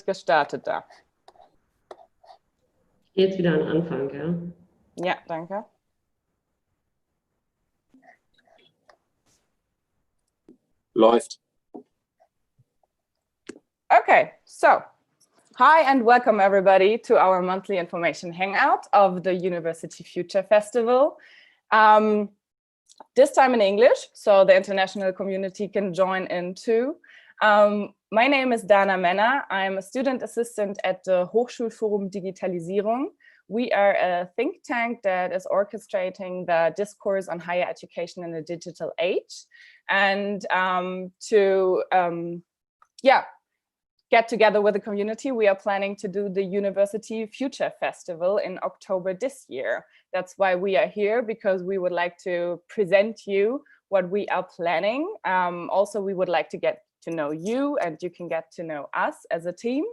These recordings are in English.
gestartet da. Jetzt wieder an Anfang, ja? Ja, danke. Läuft. Okay, so hi and welcome everybody to our monthly information hangout of the University Future Festival. This time in English, so the international community can join in too. My name is Dana Menner. I'm a student assistant at the Hochschulforum Digitalisierung. We are a think tank that is orchestrating the discourse on higher education in the digital age. And to get together with the community, we are planning to do the University Future Festival in October this year. That's why we are here, because we would like to present you what we are planning. Also, we would like to get to know you, and you can get to know us as a team.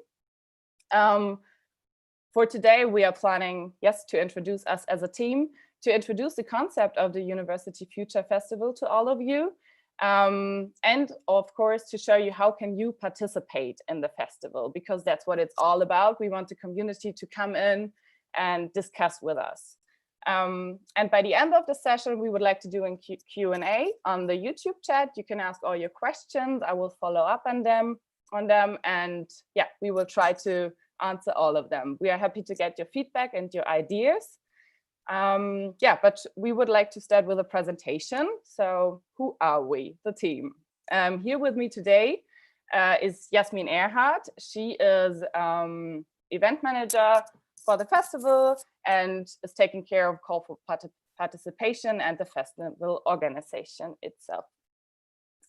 For today, we are planning, yes, to introduce us as a team, to introduce the concept of the University Future Festival to all of you. And of course, to show you how can you participate in the festival, because that's what it's all about. We want the community to come in and discuss with us. And by the end of the session, we would like to do a Q&A on the YouTube chat. You can ask all your questions. I will follow up on them. And yeah, we will try to answer all of them. We are happy to get your feedback and your ideas. Yeah, but we would like to start with a presentation. So who are we, the team? Here with me today is Jasmin Erhardt. She is event manager for the festival and is taking care of call for participation and the festival organization itself.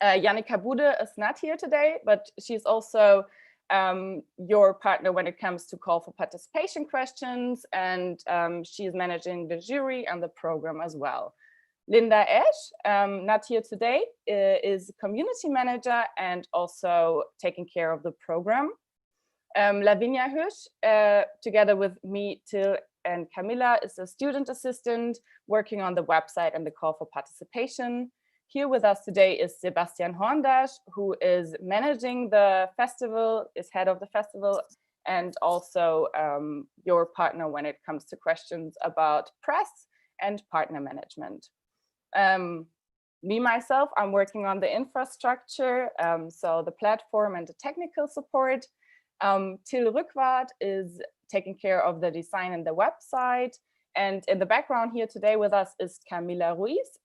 Jannika Bude is not here today, but she's also your partner when it comes to call for participation questions, and she is managing the jury and the program as well. Linda Esch, not here today, is community manager and also taking care of the program. Lavinia Hirsch, together with me, Till and Camilla, is a student assistant working on the website and the call for participation. Here with us today is Sebastian Horndash, who is managing the festival, is head of the festival, and also your partner when it comes to questions about press and partner management. Me, myself, I'm working on the infrastructure, so the platform and the technical support. Till Rückwart is taking care of the design and the website. And in the background here today with us is Camila Ruiz.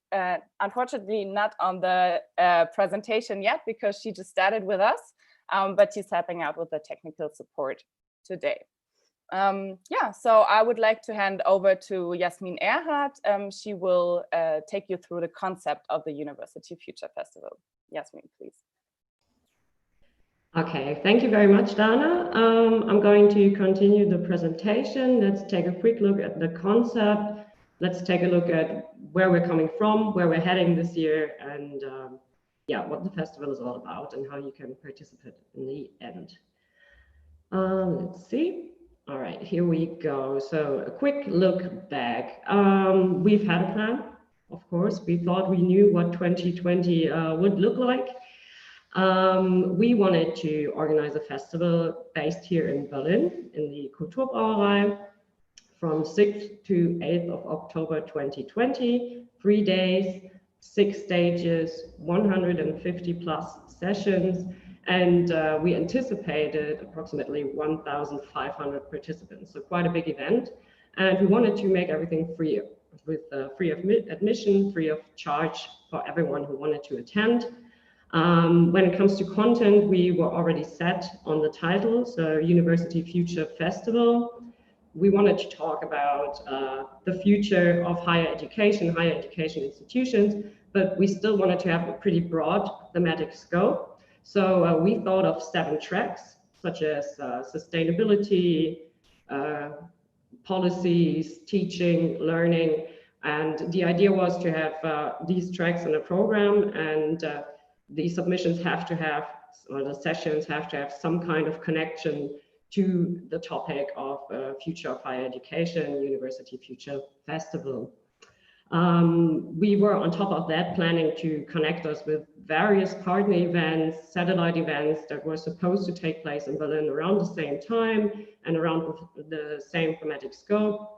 Unfortunately, not on the presentation yet because she just started with us, but she's helping out with the technical support today. Yeah, so I would like to hand over to Jasmin Erhardt. She will take you through the concept of the University Future Festival. Jasmin, please. Okay, thank you very much, Dana. I'm going to continue the presentation. Let's take a quick look at the concept. Let's take a look at where we're coming from, where we're heading this year, and yeah, what the festival is all about and how you can participate in the end. Let's see. All right, here we go. So a quick look back. We've had a plan, of course. We thought we knew what 2020 would look like. We wanted to organize a festival based here in Berlin in the Kulturbrauerei from 6th to 8th of October 2020, 3 days, 6 stages, 150 plus sessions, and we anticipated approximately 1,500 participants, so quite a big event. And we wanted to make everything free, with free of admission, free of charge for everyone who wanted to attend. When it comes to content, we were already set on the title, so University Future Festival. We wanted to talk about the future of higher education institutions, but we still wanted to have a pretty broad thematic scope. So we thought of 7 tracks, such as sustainability, policies, teaching, learning. And the idea was to have these tracks in a program, and the submissions have to have, or the sessions have to have some kind of connection to the topic of future of higher education, University Future Festival. We were on top of that planning to connect us with various partner events, satellite events that were supposed to take place in Berlin around the same time and around the same thematic scope.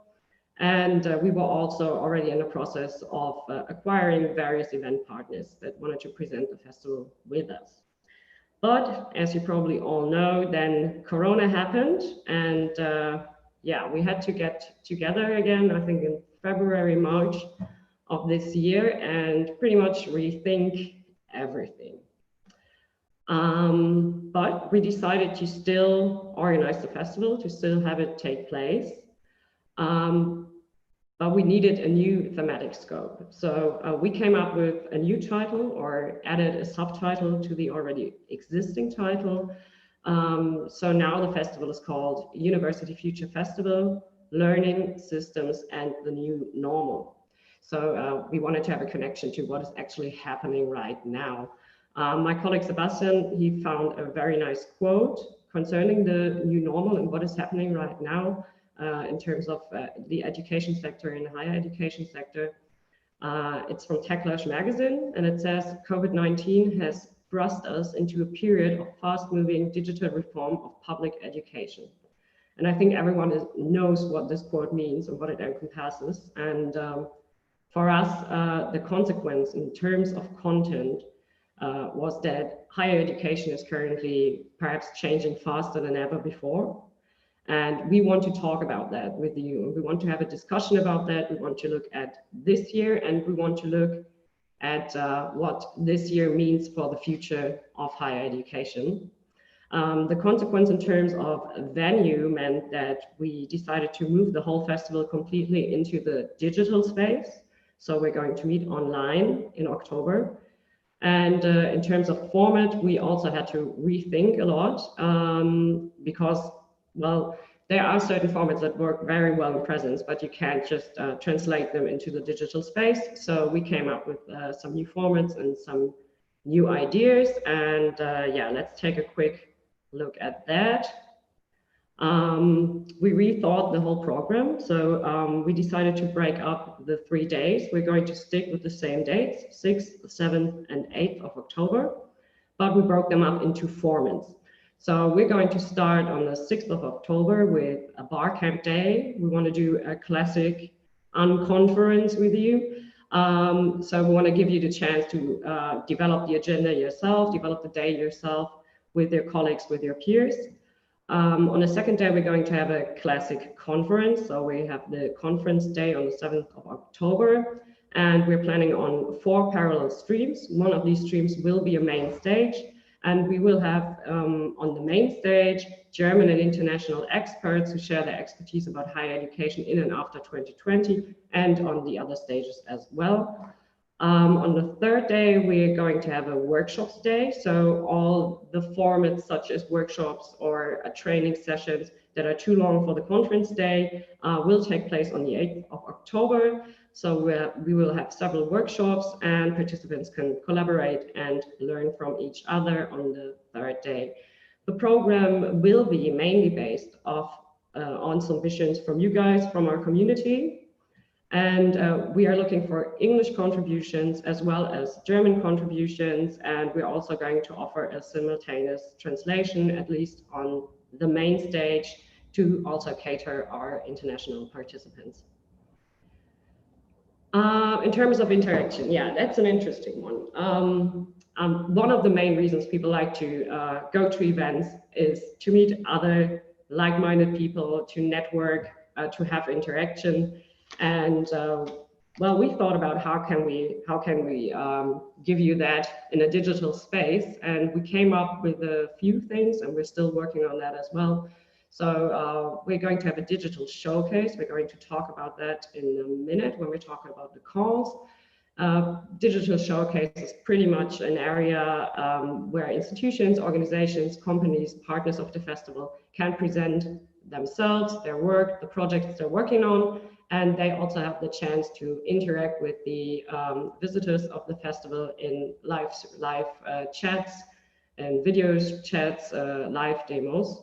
And we were also already in the process of acquiring various event partners that wanted to present the festival with us. But as you probably all know, then Corona happened, and yeah, we had to get together again, I think in February, March of this year, and pretty much rethink everything. But we decided to still organize the festival, to still have it take place. But we needed a new thematic scope. So we came up with a new title or added a subtitle to the already existing title. So now the festival is called University Future Festival, Learning, Systems, and the New Normal. So we wanted to have a connection to what is actually happening right now. My colleague Sebastian, he found a very nice quote concerning the new normal and what is happening right now. In terms of the education sector and the higher education sector. It's from Techlash magazine, and it says, COVID-19 has thrust us into a period of fast-moving digital reform of public education. And I think everyone knows what this quote means and what it encompasses. And for us, the consequence in terms of content was that higher education is currently perhaps changing faster than ever before. And we want to talk about that with you. We want to have a discussion about that. We want to look at this year, and we want to look at what this year means for the future of higher education. The consequence in terms of venue meant that we decided to move the whole festival completely into the digital space. So we're going to meet online in October. And in terms of format, we also had to rethink a lot because, well, there are certain formats that work very well in presence, but you can't just translate them into the digital space. So we came up with some new formats and some new ideas. And yeah, let's take a quick look at that. We rethought the whole program. So we decided to break up the 3 days. We're going to stick with the same dates, 6th, 7th, and 8th of October, but we broke them up into formats. So we're going to start on the 6th of October with a Barcamp day. We want to do a classic unconference with you. So we want to give you the chance to develop the agenda yourself, develop the day yourself with your colleagues, with your peers. On the second day, we're going to have a classic conference. So we have the conference day on the 7th of October, and we're planning on 4 parallel streams. One of these streams will be a main stage. And we will have on the main stage German and international experts who share their expertise about higher education in and after 2020, and on the other stages as well. On the third day, we're going to have a workshops day. So all the formats such as workshops or training sessions that are too long for the conference day will take place on the 8th of October. So we will have several workshops, and participants can collaborate and learn from each other on the third day. The program will be mainly based on submissions from you guys, from our community. And we are looking for English contributions as well as German contributions. And we're also going to offer a simultaneous translation, at least on the main stage, to also cater our international participants. In terms of interaction, yeah, that's an interesting one. One of the main reasons people like to go to events is to meet other like-minded people, to network, to have interaction. And well, we thought about how can we give you that in a digital space, and we came up with a few things, and we're still working on that as well. So we're going to have a digital showcase. We're going to talk about that in a minute when we're talking about the calls. Digital showcase is pretty much an area where institutions, organizations, companies, partners of the festival can present themselves, their work, the projects they're working on, and they also have the chance to interact with the visitors of the festival in live chats and videos, chats, live demos.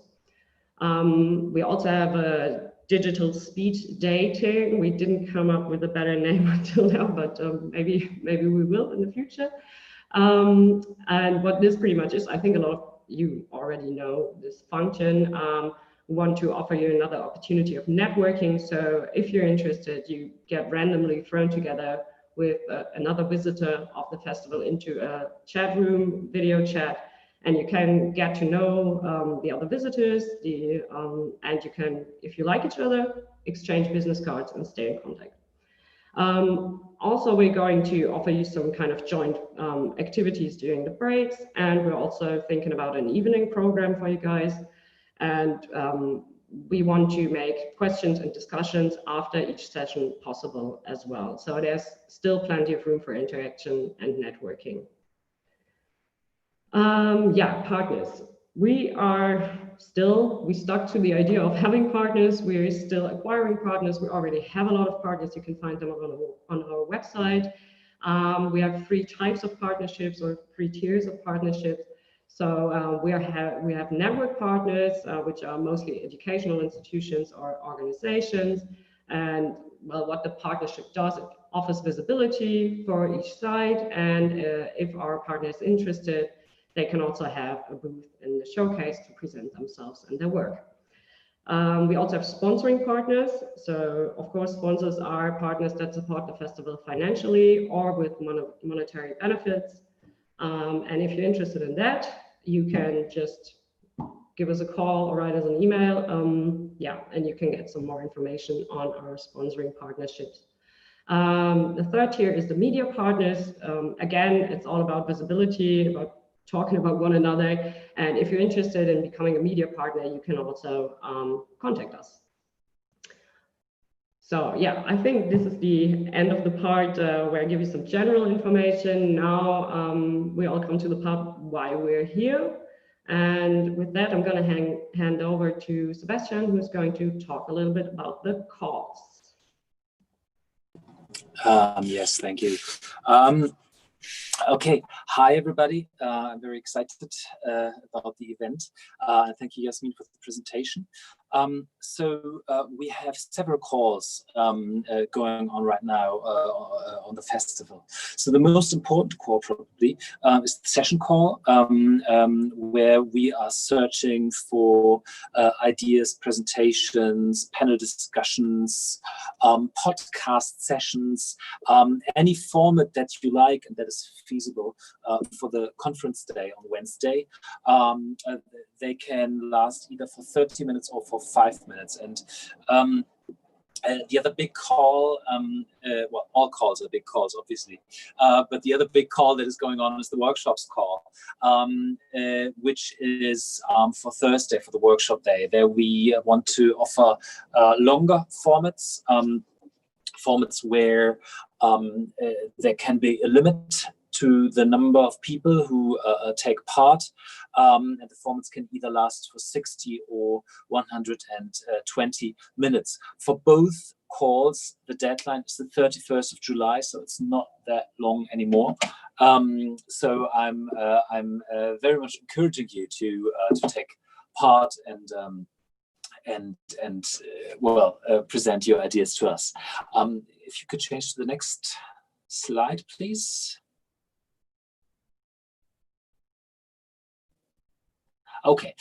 We also have a digital speed dating. We didn't come up with a better name until now, but maybe we will in the future. And what this pretty much is, I think a lot of you already know this function. We want to offer you another opportunity of networking. So if you're interested, you get randomly thrown together with another visitor of the festival into a chat room, video chat, and you can get to know the other visitors, and you can, if you like each other, exchange business cards and stay in contact. Also, we're going to offer you some kind of joint activities during the breaks, and we're also thinking about an evening program for you guys. And we want to make questions and discussions after each session possible as well. So there's still plenty of room for interaction and networking. Yeah, partners. We stuck to the idea of having partners. We're still acquiring partners. We already have a lot of partners. You can find them on our website. We have 3 types of partnerships, or 3 tiers of partnerships. So we have network partners, which are mostly educational institutions or organizations. And well, what the partnership does, it offers visibility for each side. And if our partner is interested, they can also have a booth in the showcase to present themselves and their work. We also have sponsoring partners. So of course, sponsors are partners that support the festival financially or with monetary benefits. And if you're interested in that, you can just give us a call or write us an email. Yeah, and you can get some more information on our sponsoring partnerships. The 3rd tier is the media partners. Again, it's all about visibility, about talking about one another. And if you're interested in becoming a media partner, you can also contact us. So yeah, I think this is the end of the part where I give you some general information. Now we all come to the part why we're here. And with that, I'm going to hand over to Sebastian, who's going to talk a little bit about the calls. Yes, thank you. Okay, hi everybody. I'm very excited about the event. Thank you, Yasmin, for the presentation. So we have several calls going on right now on the festival. So the most important call probably is the session call, where we are searching for ideas, presentations, panel discussions, podcast sessions, any format that you like and that is feasible for the conference day on Wednesday. They can last either for 30 minutes or for 5 minutes. And the other big call, well, all calls are big calls, obviously, but the other big call that is going on is the workshops call, which is for Thursday, for the workshop day. There we want to offer longer formats, formats where there can be a limit to the number of people who take part, and the formats can either last for 60 or 120 minutes. For both calls, the deadline is the 31st of July, so it's not that long anymore. So I'm very much encouraging you to take part and present your ideas to us. If you could change to the next slide, please. Okay,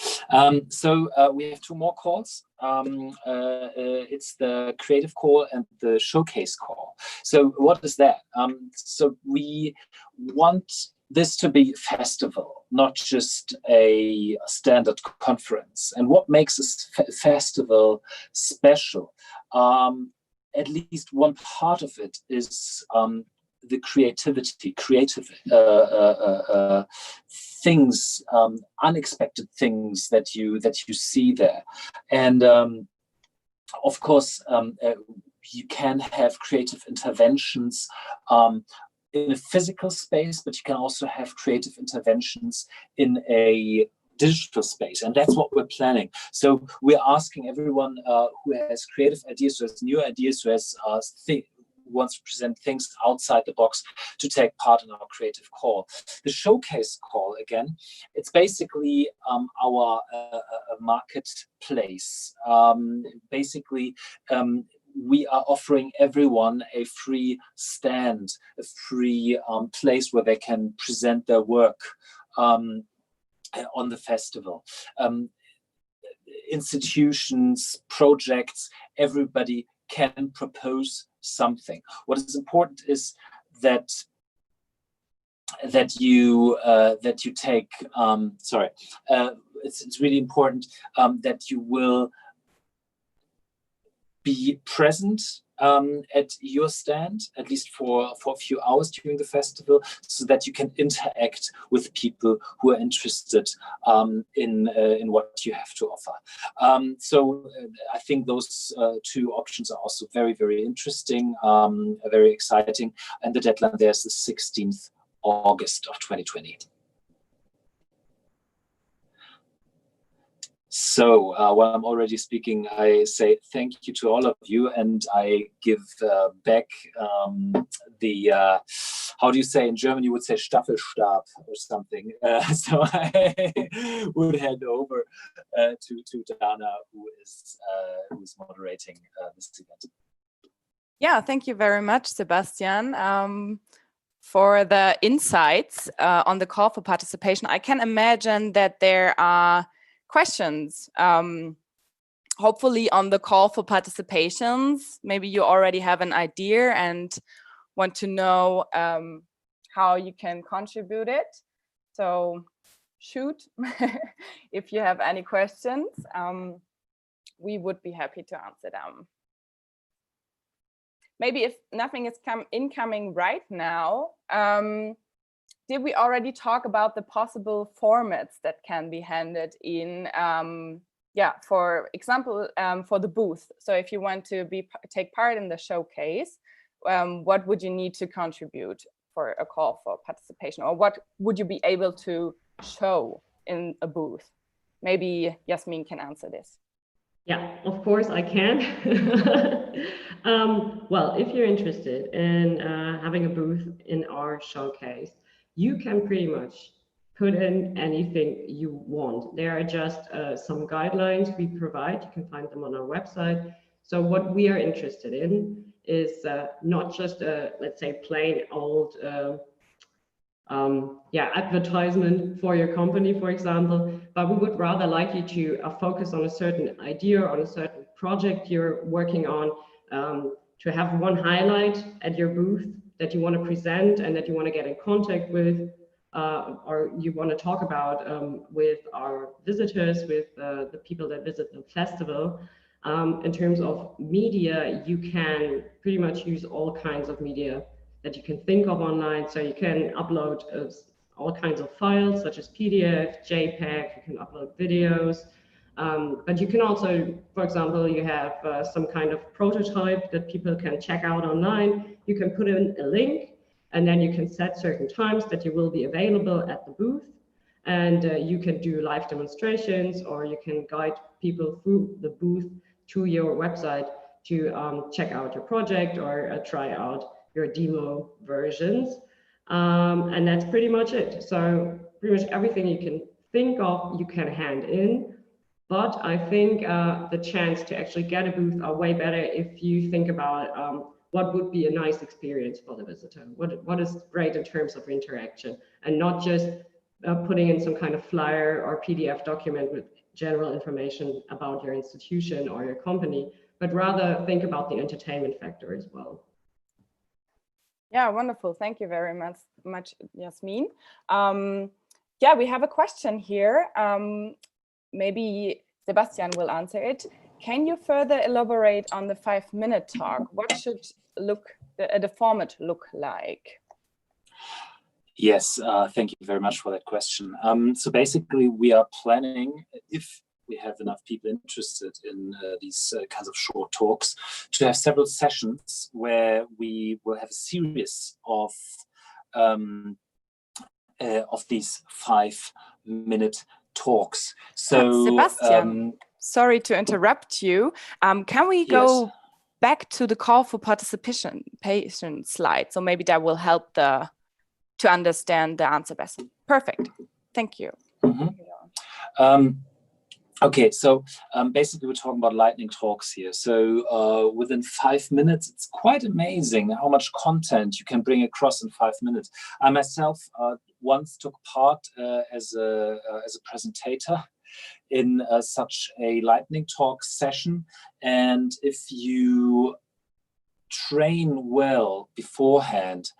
so we have 2 more calls. It's the creative call and the showcase call. So what is that? So we want this to be a festival, not just a standard conference. And what makes a festival special? At least one part of it is the creative things, unexpected things that you see there. And of course, you can have creative interventions in a physical space, but you can also have creative interventions in a digital space, and that's what we're planning. So we're asking everyone who has creative ideas, who has new ideas, who has wants to present things outside the box to take part in our creative call. The showcase call, again, it's basically our marketplace. Basically, we are offering everyone a free stand, a free place where they can present their work on the festival. Institutions, projects, everybody can propose something. What is important is that you take. It's really important that you will be present at your stand, at least for a few hours during the festival, so that you can interact with people who are interested in what you have to offer. I think those two options are also very, very interesting, very exciting. And the deadline there is the 16th August of 2020. So while I'm already speaking, I say thank you to all of you, and I give back the, how do you say in German, you would say Staffelstab or something. So I would hand over to Dana, who is moderating this event. Yeah, thank you very much, Sebastian, for the insights on the call for participation. I can imagine that there are questions, hopefully on the call for participations. Maybe you already have an idea and want to know how you can contribute it. So shoot, if you have any questions, we would be happy to answer them. Maybe if nothing is incoming right now, did we already talk about the possible formats that can be handed in? For example, for the booth. So if you want to take part in the showcase, what would you need to contribute for a call for participation? Or what would you be able to show in a booth? Maybe Yasmin can answer this. Yeah, of course I can. Well, if you're interested in having a booth in our showcase, you can pretty much put in anything you want. There are just some guidelines we provide. You can find them on our website. So what we are interested in is not just a, let's say, plain old advertisement for your company, for example, but we would rather like you to focus on a certain idea, on a certain project you're working on, to have one highlight at your booth that you want to present and that you want to get in contact with, or you want to talk about with our visitors, with the people that visit the festival. In terms of media, you can pretty much use all kinds of media that you can think of online. So you can upload all kinds of files, such as PDF, JPEG, you can upload videos. But you can also, for example, you have some kind of prototype that people can check out online. You can put in a link, and then you can set certain times that you will be available at the booth. And you can do live demonstrations, or you can guide people through the booth to your website to check out your project or try out your demo versions. And that's pretty much it. So pretty much everything you can think of, you can hand in. But I think the chance to actually get a booth are way better if you think about what would be a nice experience for the visitor. What is great in terms of interaction, and not just putting in some kind of flyer or PDF document with general information about your institution or your company, but rather think about the entertainment factor as well. Yeah, wonderful. Thank you very much, Yasmin. Yeah, we have a question here. Maybe Sebastian will answer it. Can you further elaborate on the 5-minute talk? What should the format look like? Yes, thank you very much for that question. So basically, we are planning, if we have enough people interested in these kinds of short talks, to have several sessions where we will have a series of these 5-minute talks. So Sebastian, sorry to interrupt you. Can we go back to the call for participation slide. So maybe that will help to understand the answer best. Perfect. Thank you. Okay, so basically we're talking about lightning talks here. So within 5 minutes, it's quite amazing how much content you can bring across in 5 minutes. I myself once took part as a presentator in such a lightning talk session. And if you train well beforehand,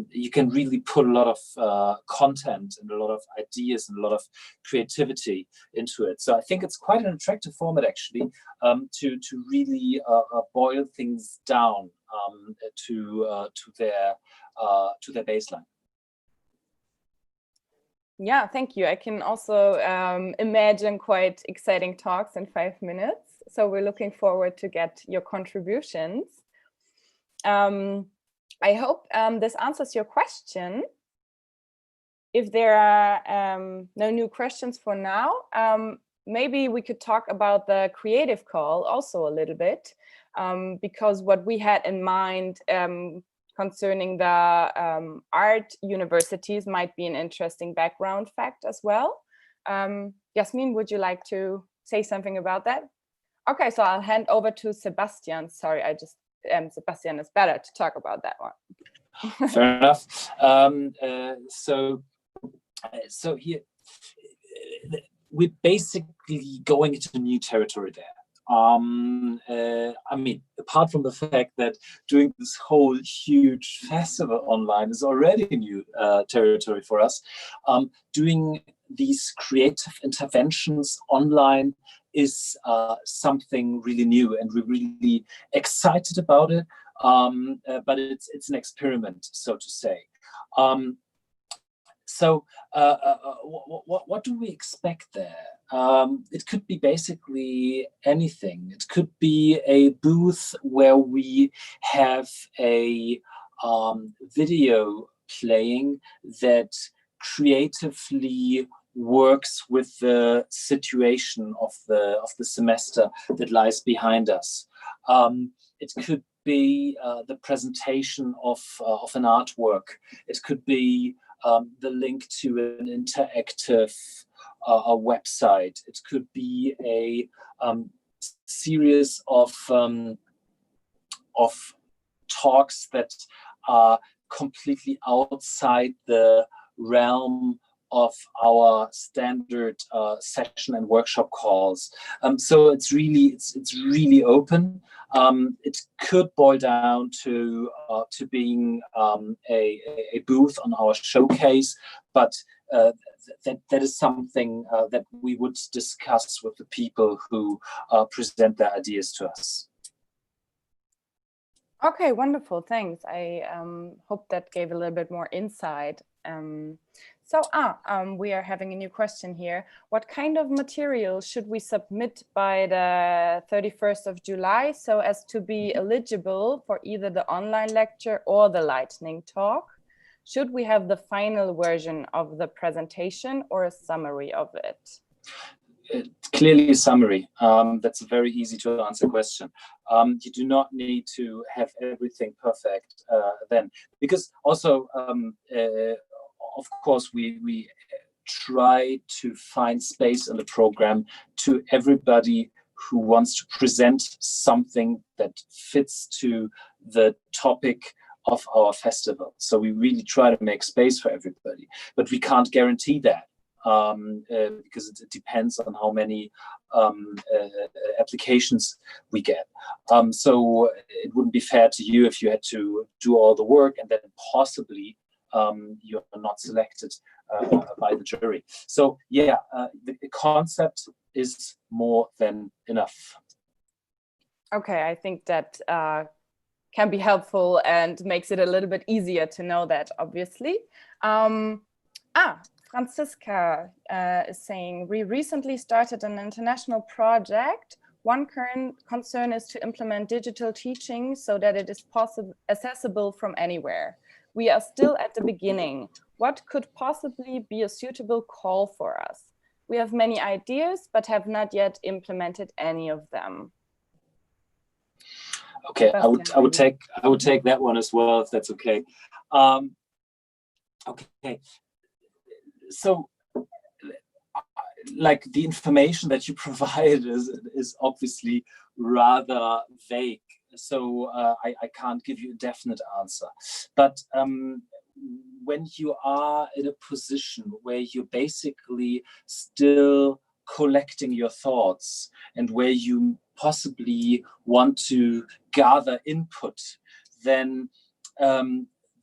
you can really put a lot of content and a lot of ideas and a lot of creativity into it. So I think it's quite an attractive format, actually, to really boil things down to their baseline. Yeah, thank you. I can also imagine quite exciting talks in 5 minutes. So we're looking forward to get your contributions. I hope this answers your question. If there are no new questions for now, maybe we could talk about the creative call also a little bit, because what we had in mind concerning the art universities might be an interesting background fact as well. Jasmin, would you like to say something about that? Okay, so I'll hand over to Sebastian. Sorry, Sebastian is better to talk about that one. Fair enough. So here, we're basically going into new territory there. I mean, apart from the fact that doing this whole huge festival online is already a new territory for us, doing these creative interventions online is something really new, and we're really excited about it. But it's an experiment, so to say. So what do we expect there? It could be basically anything. It could be a booth where we have a video playing that creatively works with the situation of the semester that lies behind us. It could be the presentation of an artwork. It could be the link to an interactive a website. It could be a series of talks that are completely outside the realm of our standard session and workshop calls. So it's really open. It could boil down to being a booth on our showcase, but that is something that we would discuss with the people who present their ideas to us. Okay, wonderful, thanks. I hope that gave a little bit more insight. We are having a new question here. What kind of material should we submit by the 31st of July so as to be eligible for either the online lecture or the lightning talk? Should we have the final version of the presentation or a summary of it? Clearly a summary. That's a very easy to answer question. You do not need to have everything perfect then, because also, of course, we try to find space in the program to everybody who wants to present something that fits to the topic of our festival. So we really try to make space for everybody, but we can't guarantee that because it depends on how many applications we get. So it wouldn't be fair to you if you had to do all the work and then possibly you're not selected by the jury. So yeah, the concept is more than enough. Okay, I think that can be helpful and makes it a little bit easier to know that, obviously. Franziska is saying, we recently started an international project. One current concern is to implement digital teaching so that it is accessible from anywhere. We are still at the beginning. What could possibly be a suitable call for us? We have many ideas, but have not yet implemented any of them. Okay, I would take that one as well, if that's okay. Okay, so like the information that you provide is obviously rather vague. So I can't give you a definite answer. But when you are in a position where you're basically still collecting your thoughts and where you possibly want to gather input, then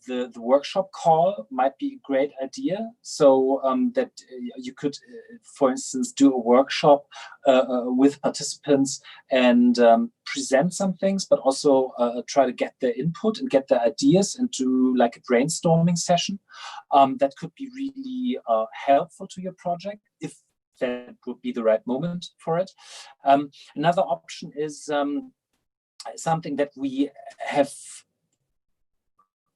the workshop call might be a great idea. So that you could, for instance, do a workshop with participants and present some things, but also try to get their input and get their ideas into like a brainstorming session. That could be really helpful to your project if that would be the right moment for it. Another option is something that we have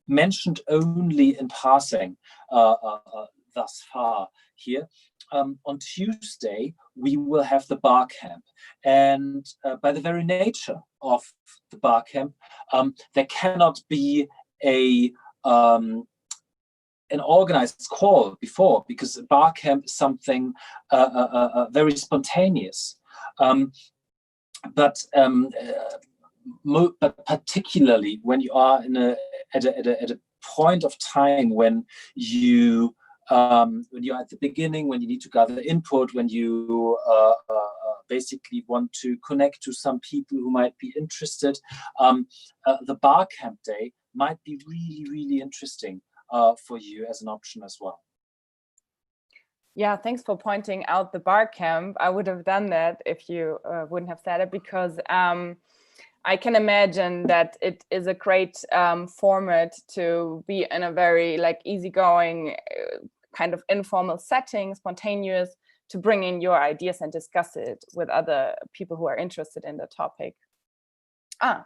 mentioned only in passing thus far here. On Tuesday, we will have the Barcamp. And by the very nature of the Barcamp, there cannot be an organized call before, because Barcamp is something very spontaneous. But particularly when you are at a point of time when you're at the beginning, when you need to gather input, when you basically want to connect to some people who might be interested, the Barcamp day might be really, really interesting for you as an option as well. Yeah, thanks for pointing out the Barcamp. I would have done that if you wouldn't have said it, because I can imagine that it is a great format to be in a very like easygoing kind of informal setting, spontaneous, to bring in your ideas and discuss it with other people who are interested in the topic.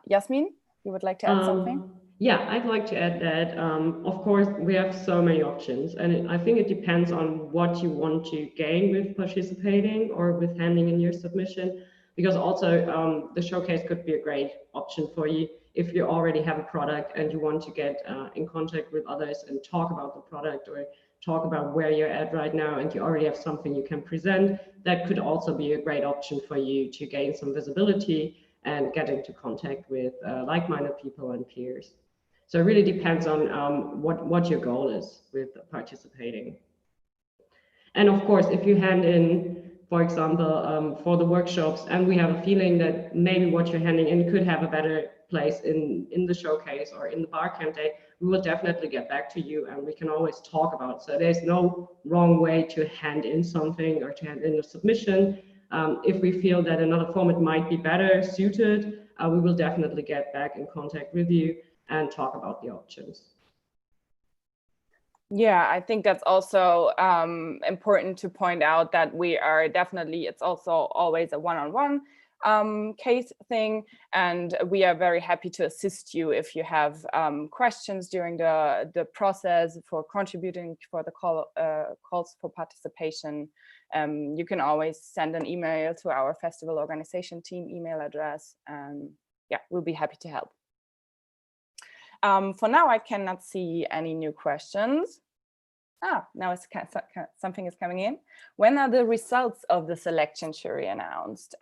Yasmin, you would like to add something? Yeah, I'd like to add that, of course, we have so many options, and I think it depends on what you want to gain with participating or with handing in your submission, because also the showcase could be a great option for you if you already have a product and you want to get in contact with others and talk about the product or talk about where you're at right now, and you already have something you can present. That could also be a great option for you to gain some visibility and get into contact with like-minded people and peers. So it really depends on what your goal is with participating. And of course, if you hand in, for example, for the workshops, and we have a feeling that maybe what you're handing in could have a better place in the showcase or in the Barcamp day, we will definitely get back to you, and we can always talk about it. So there's no wrong way to hand in something or to hand in a submission. If we feel that another format might be better suited, we will definitely get back in contact with you and talk about the options. Yeah, I think that's also important to point out that we are definitely, it's also always a one-on-one case thing, and we are very happy to assist you if you have questions during the process for contributing for the calls for participation. You can always send an email to our festival organization team email address, and yeah, we'll be happy to help. For now, I cannot see any new questions. Now something is coming in. When are the results of the selection jury announced?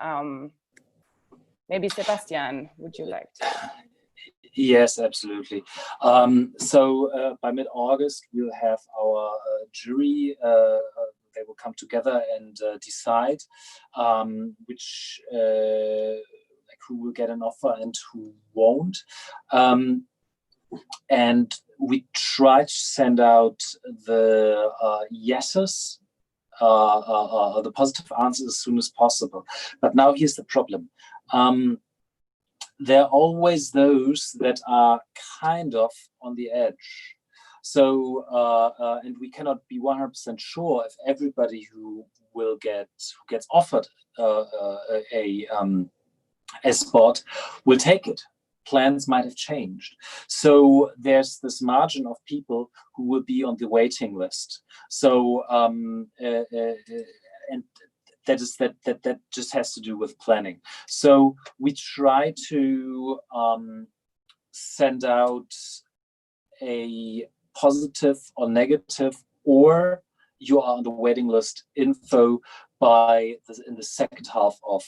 Maybe Sebastian, would you like to? Yes, absolutely. So by mid-August, we'll have our jury. They will come together and decide which who will get an offer and who won't. And we try to send out the yeses, the positive answers as soon as possible. But now here's the problem. There are always those that are kind of on the edge. So, and we cannot be 100% sure if everybody who gets offered a spot will take it. Plans might have changed. So there's this margin of people who will be on the waiting list. So, and that just has to do with planning. So we try to send out a positive or negative, or you are on the waiting list info in the second half of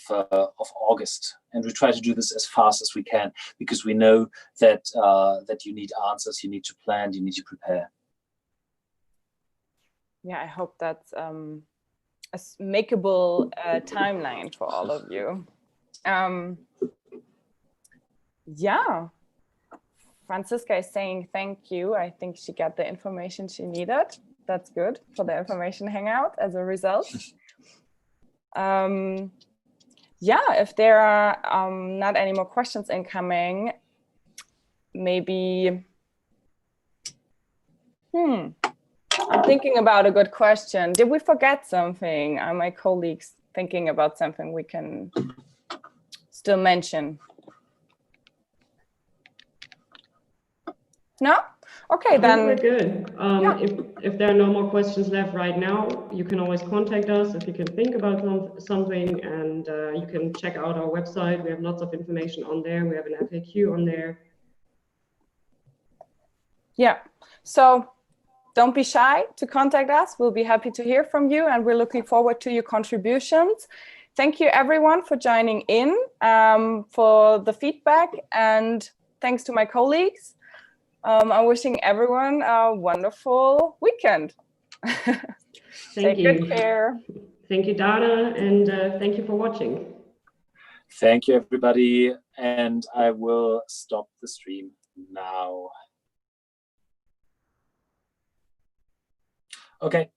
August, and we try to do this as fast as we can, because we know that that you need answers, you need to plan, you need to prepare. Yeah, I hope that's a makeable timeline for all of you. Yeah, Franziska is saying thank you. I think she got the information she needed. That's good for the information hangout as a result. Yeah, if there are not any more questions incoming, maybe, I'm thinking about a good question. Did we forget something? Are my colleagues thinking about something we can still mention? No? Okay, then we're good. Yeah. If there are no more questions left right now, you can always contact us if you can think about something, and you can check out our website. We have lots of information on there. We have an FAQ on there. Yeah, so don't be shy to contact us. We'll be happy to hear from you, and we're looking forward to your contributions. Thank you everyone for joining in, for the feedback, and thanks to my colleagues. I'm wishing everyone a wonderful weekend. Take good care. Thank you, Dana, and thank you for watching. Thank you, everybody, and I will stop the stream now. Okay.